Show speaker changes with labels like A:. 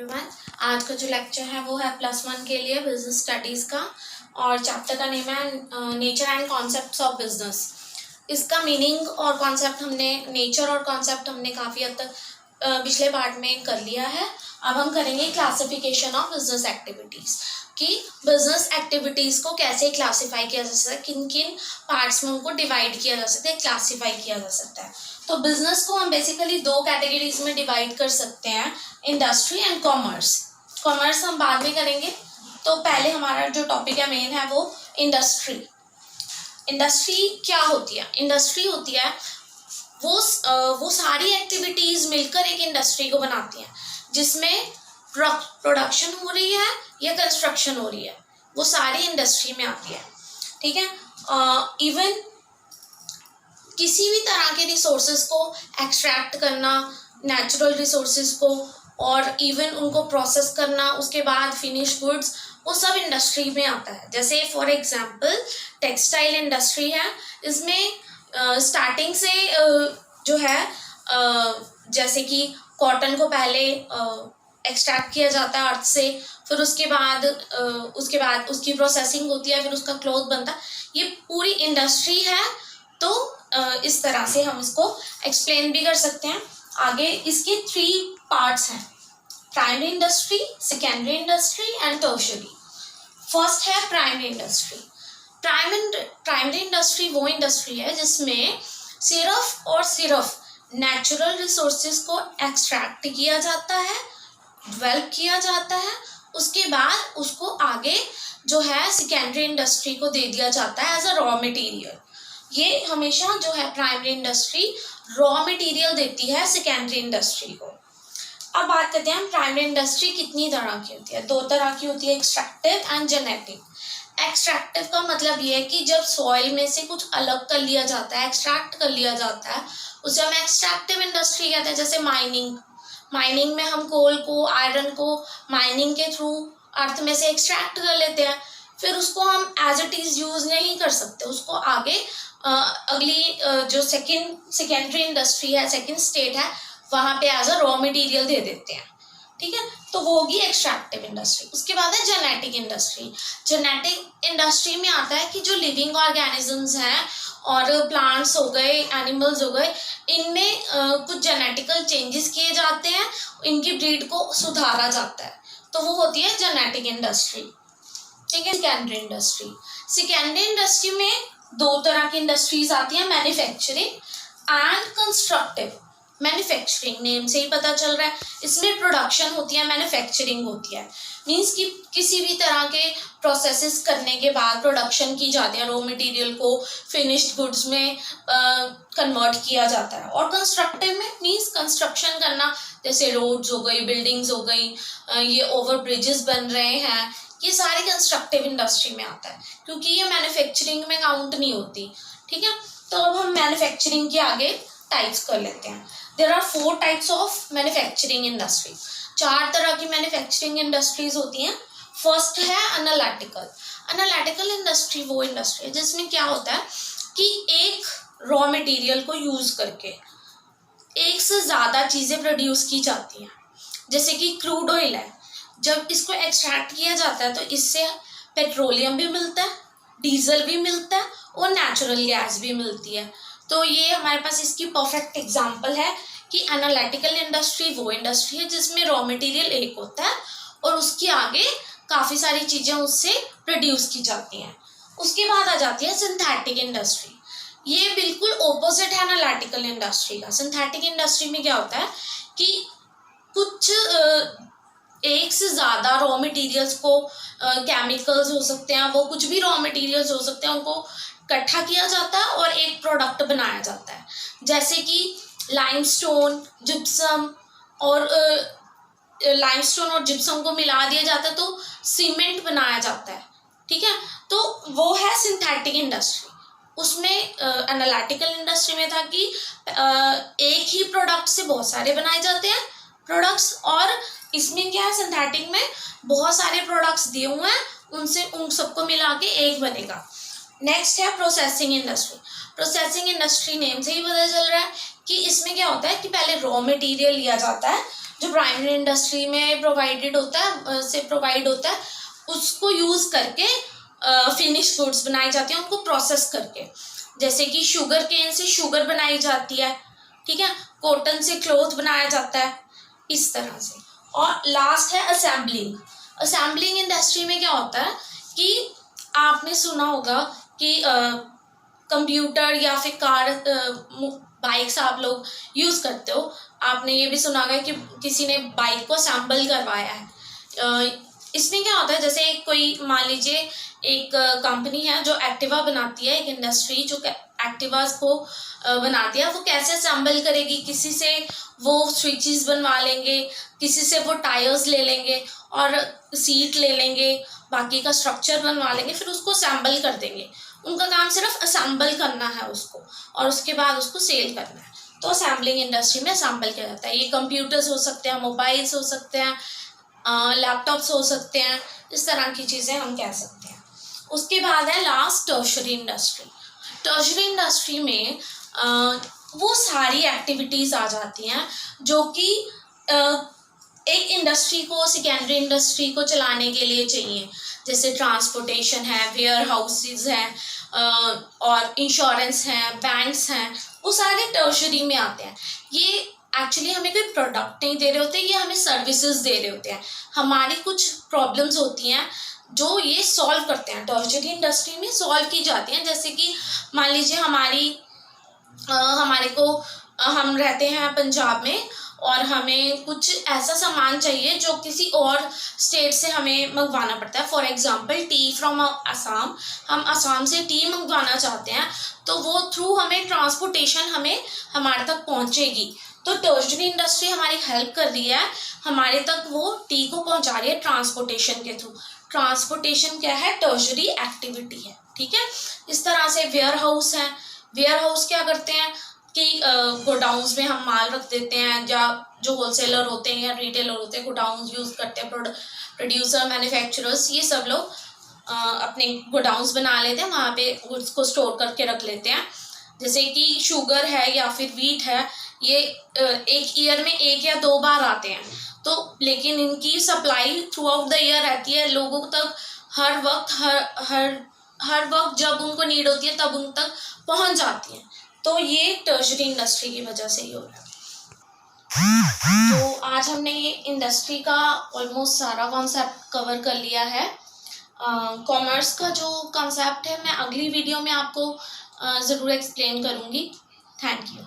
A: Everyone. आज का जो लेक्चर है वो है +1 के लिए बिजनेस स्टडीज़ का, और चैप्टर का नेम है nature and concepts of business. इसका मीनिंग और कॉन्सेप्ट हमने काफ़ी हद तक पिछले पार्ट में कर लिया है। अब हम करेंगे क्लासिफिकेशन ऑफ बिजनेस एक्टिविटीज़, कि बिजनेस एक्टिविटीज़ को कैसे क्लासीफाई किया जा सकता है, किन किन पार्ट्स में उनको डिवाइड किया जा सकता है, क्लासीफाई किया जा सकता है। तो बिजनेस को हम बेसिकली दो कैटेगरीज में डिवाइड कर सकते हैं, इंडस्ट्री एंड कॉमर्स। कॉमर्स हम बाद में करेंगे। तो पहले हमारा जो टॉपिक है मेन है वो इंडस्ट्री। इंडस्ट्री क्या होती है? इंडस्ट्री होती है वो सारी एक्टिविटीज़ मिलकर एक इंडस्ट्री को बनाती हैं, जिसमें प्रोडक्शन हो रही है या कंस्ट्रक्शन हो रही है, वो सारी इंडस्ट्री में आती है। ठीक है। इवन किसी भी तरह के रिसोर्सेज को एक्सट्रैक्ट करना, नेचुरल रिसोर्सेज को, और इवन उनको प्रोसेस करना, उसके बाद फिनिश गुड्स, वो सब इंडस्ट्री में आता है। जैसे फॉर एग्जांपल टेक्सटाइल इंडस्ट्री है, इसमें स्टार्टिंग से जो है जैसे कि कॉटन को पहले एक्सट्रैक्ट किया जाता है अर्थ से, फिर उसके बाद उसकी प्रोसेसिंग होती है, फिर उसका क्लॉथ बनता है। ये पूरी इंडस्ट्री है। तो इस तरह से हम इसको एक्सप्लेन भी कर सकते हैं। आगे इसके 3 पार्ट्स हैं, primary industry, secondary industry and tertiary. First है प्राइमरी इंडस्ट्री। प्राइमरी इंडस्ट्री वो इंडस्ट्री है जिसमें सिर्फ और सिर्फ नेचुरल रिसोर्सेज को एक्सट्रैक्ट किया जाता है, डेवलप किया जाता है, उसके बाद उसको आगे जो है सेकेंडरी इंडस्ट्री को दे दिया जाता है एज अ रॉ मटेरियल। ये हमेशा जो है प्राइमरी इंडस्ट्री रॉ मटेरियल देती है सेकेंडरी इंडस्ट्री को। अब बात करते हैं प्राइमरी इंडस्ट्री कितनी तरह की होती है। 2 तरह की होती है, एक्सट्रैक्टिव एंड जेनेटिक। एक्सट्रैक्टिव का मतलब ये है कि जब सॉइल में से कुछ अलग कर लिया जाता है, एक्सट्रैक्ट कर लिया जाता है, उसे हम एक्सट्रैक्टिव इंडस्ट्री कहते हैं। जैसे माइनिंग में हम कोल को, आयरन को माइनिंग के थ्रू अर्थ में से एक्सट्रैक्ट कर लेते हैं, फिर उसको हम एज इट इज़ यूज़ नहीं कर सकते, उसको आगे अगली जो सेकेंडरी इंडस्ट्री है, सेकेंड स्टेट है, वहाँ पे एज अ रॉ मटेरियल दे देते हैं। ठीक है, तो वो होगी एक्सट्रैक्टिव इंडस्ट्री। उसके बाद है जेनेटिक इंडस्ट्री। जेनेटिक इंडस्ट्री में आता है कि जो लिविंग ऑर्गेनिजम्स हैं और प्लांट्स हो गए, एनिमल्स हो गए, इनमें कुछ जेनेटिकल चेंजेस किए जाते हैं, इनकी ब्रीड को सुधारा जाता है, तो वो होती है जेनेटिक इंडस्ट्री। ठीक है। सेकेंडरी इंडस्ट्री में 2 तरह की इंडस्ट्रीज आती हैं, manufacturing and constructive. Manufacturing name से ही पता चल रहा है, इसमें प्रोडक्शन होती है, मैन्युफैक्चरिंग होती है। मीन्स कि किसी भी तरह के प्रोसेसेस करने के बाद प्रोडक्शन की जाती है, रॉ मटेरियल को फिनिश्ड गुड्स में कन्वर्ट किया जाता है। और कंस्ट्रक्टिव में मीन्स कंस्ट्रक्शन करना, जैसे रोड्स हो गई, बिल्डिंग्स हो गई, ये ओवर ब्रिजेस बन रहे हैं, ये सारे कंस्ट्रक्टिव इंडस्ट्री में आता है, क्योंकि ये मैन्युफैक्चरिंग में काउंट नहीं होती। ठीक है। तो अब हम मैन्युफैक्चरिंग के आगे टाइप्स कर लेते हैं। There are 4 types of manufacturing industry. 4 तरह की मैन्युफैक्चरिंग इंडस्ट्रीज होती हैं। फर्स्ट है एनालिटिकल। एनालिटिकल इंडस्ट्री वो इंडस्ट्री है जिसमें क्या होता है कि एक रॉ मटेरियल को यूज करके एक से ज़्यादा चीज़ें प्रोड्यूस की जाती हैं। जैसे कि क्रूड ऑयल है, जब इसको एक्सट्रैक्ट किया जाता है तो इससे पेट्रोलियम भी मिलता है, डीजल भी मिलता है, और नेचुरल गैस भी मिलती है। तो ये हमारे पास इसकी परफेक्ट एग्जांपल है कि एनालिटिकल इंडस्ट्री वो इंडस्ट्री है जिसमें रॉ मटेरियल एक होता है और उसके आगे काफ़ी सारी चीज़ें उससे प्रोड्यूस की जाती हैं। उसके बाद आ जाती है सिंथेटिक इंडस्ट्री। ये बिल्कुल ऑपोजिट है एनालिटिकल इंडस्ट्री का। सिंथेटिक इंडस्ट्री में क्या होता है कि कुछ एक से ज़्यादा रॉ मटेरियल्स को, केमिकल्स हो सकते हैं, वो कुछ भी रॉ मटेरियल्स हो सकते हैं, उनको इकट्ठा किया जाता है और एक प्रोडक्ट बनाया जाता है। जैसे कि लाइमस्टोन, जिप्सम, और लाइमस्टोन और जिप्सम को मिला दिया जाता है तो सीमेंट बनाया जाता है। ठीक है। तो वो है सिंथेटिक इंडस्ट्री। उसमें एनालिटिकल इंडस्ट्री में था कि एक ही प्रोडक्ट से बहुत सारे बनाए जाते हैं प्रोडक्ट्स, और इसमें क्या है, सिंथेटिक में बहुत सारे प्रोडक्ट्स दिए हुए हैं, उन सबको मिला के एक बनेगा। नेक्स्ट है processing industry. Processing industry name से ही पता चल रहा है कि इसमें क्या होता है कि पहले रॉ मटेरियल लिया जाता है जो प्राइमरी इंडस्ट्री में प्रोवाइड होता है उसको यूज़ करके फिनिश गुड्स बनाई जाती हैं, उनको प्रोसेस करके। जैसे कि शुगर केन से शुगर बनाई जाती है, ठीक है, कॉटन से क्लॉथ बनाया जाता है, इस तरह से। और लास्ट है असेंबलिंग। असेंबलिंग इंडस्ट्री में क्या होता है कि आपने सुना होगा कि कंप्यूटर या फिर कार, बाइक्स आप लोग यूज़ करते हो, आपने ये भी सुना होगा कि किसी ने बाइक को असेंबल करवाया है। इसमें क्या होता है, जैसे कोई मान लीजिए एक कंपनी है जो एक्टिवा बनाती है, एक इंडस्ट्री जो एक्टिवास को बनाती है, वो कैसे असेंबल करेगी, किसी से वो स्विचेस बनवा लेंगे, किसी से वो टायर्स ले लेंगे और सीट ले लेंगे, बाकी का स्ट्रक्चर बनवा लेंगे, फिर उसको असेंबल कर देंगे। उनका काम सिर्फ असेंबल करना है उसको, और उसके बाद उसको सेल करना है। तो असेंबलिंग इंडस्ट्री में असेंबल किया जाता है। ये कंप्यूटर्स हो सकते हैं, मोबाइल्स हो सकते हैं, लैपटॉप्स हो सकते हैं, इस तरह की चीज़ें हम कह सकते हैं। उसके बाद है last tertiary industry. Tertiary industry में वो सारी एक्टिविटीज़ आ जाती हैं जो कि एक इंडस्ट्री को, सेकेंडरी इंडस्ट्री को चलाने के लिए चाहिए। जैसे ट्रांसपोर्टेशन है, वेयर हाउसेज हैं, और इंश्योरेंस हैं, बैंक्स हैं, वो सारे टर्शरी में आते हैं। ये एक्चुअली हमें कोई प्रोडक्ट नहीं दे रहे होते, ये हमें सर्विसेज दे रहे होते हैं। हमारी कुछ प्रॉब्लम्स होती हैं जो ये सॉल्व करते हैं, टर्शरी इंडस्ट्री में सॉल्व की जाती हैं। जैसे कि मान लीजिए हम रहते हैं पंजाब में और हमें कुछ ऐसा सामान चाहिए जो किसी और स्टेट से हमें मंगवाना पड़ता है। For example T from Assam, हम असम से टी मंगवाना चाहते हैं, तो वो थ्रू हमें ट्रांसपोर्टेशन हमारे तक पहुंचेगी। तो टर्शरी इंडस्ट्री हमारी हेल्प कर रही है, हमारे तक वो टी को पहुंचा रही है ट्रांसपोर्टेशन के थ्रू। ट्रांसपोर्टेशन क्या है, टर्शरी एक्टिविटी है, ठीक है। इस तरह से वेयर हाउस है। वेयर हाउस क्या करते हैं कि गोडाउन्स में हम माल रख देते हैं, या जो होलसेलर होते हैं या रिटेलर होते हैं गोडाउन्स यूज़ करते हैं, प्रोड्यूसर, मैन्युफैक्चरर्स, ये सब लोग अपने गोडाउन्स बना लेते हैं, वहाँ पे गुड्स को स्टोर करके रख लेते हैं। जैसे कि शुगर है या फिर वीट है, ये एक ईयर में 1 या 2 बार आते हैं, तो लेकिन इनकी supply through out the year रहती है, लोगों तक हर वक्त जब उनको नीड होती है तब उन तक पहुंच जाती है। तो ये टर्शरी इंडस्ट्री की वजह से ही हो रहा है। तो आज हमने ये इंडस्ट्री का ऑलमोस्ट सारा कॉन्सेप्ट कवर कर लिया है। कॉमर्स का जो कॉन्सेप्ट है मैं अगली वीडियो में आपको ज़रूर एक्सप्लेन करूँगी। Thank you.